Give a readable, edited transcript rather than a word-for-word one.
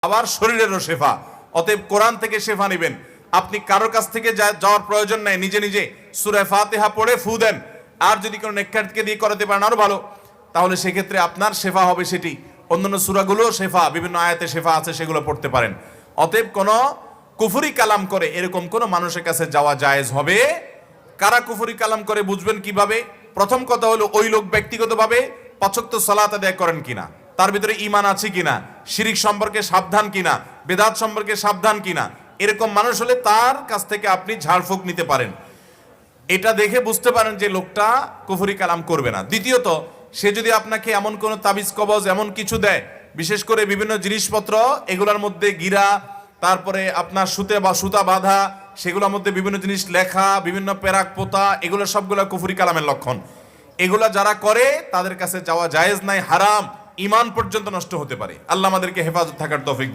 আবার শরীরেরও শেফা। অতএব কোরআন থেকে শেফা নেবেন। আপনি কারোর কাছ থেকে যাওয়ার প্রয়োজন নাই, নিজে নিজে সূরা ফাতিহা পড়ে ফু দেন। আর যদি কোনো নেককারকে দিয়ে করাতে পারেন আরো ভালো, তাহলে সেক্ষেত্রে আপনার শেফা হবে সেটি। অন্যান্য সূরাগুলো শেফা, বিভিন্ন আয়াতে শেফা আছে, সেগুলো পড়তে পারেন। অতএব কোন কুফরি কালাম করে এরকম কোন মানুষের কাছে যাওয়া জায়েজ হবে। কারা কুফরি কালাম করে বুঝবেন কিভাবে? প্রথম কথা হলো ওই লোক ব্যক্তিগতভাবে ৫ ওয়াক্ত সালাত আদায় করেন কিনা, তার ভিতরে ঈমান আছে কিনা, শিরিক সম্পর্কে সাবধান কিনা, বেদাত সম্পর্কে সাবধান কিনা। এরকম মানুষ হলে তার কাছ থেকে আপনি ঝাড়ফুঁক নিতে পারেন। এটা দেখে বুঝতে পারেন যে লোকটা কুফরি কালাম করবে না। দ্বিতীয়ত, সে যদি আপনাকে এমন কোন তাবিজ কবজ এমন কিছু দেয়, বিশেষ করে বিভিন্ন জিনিসপত্র, এগুলোর মধ্যে গিরা, তারপরে আপনার সুতা বাঁধা, সেগুলোর মধ্যে বিভিন্ন জিনিস লেখা, বিভিন্ন পেরাক পোতা, এগুলো সবগুলো কুফরি কালামের লক্ষণ। এগুলা যারা করে তাদের কাছে যাওয়া জায়েজ নাই, হারাম, ঈমান পর্যন্ত নষ্ট হতে পারে। আল্লাহ আমাদেরকে হেফাজত থাকার তৌফিক দান।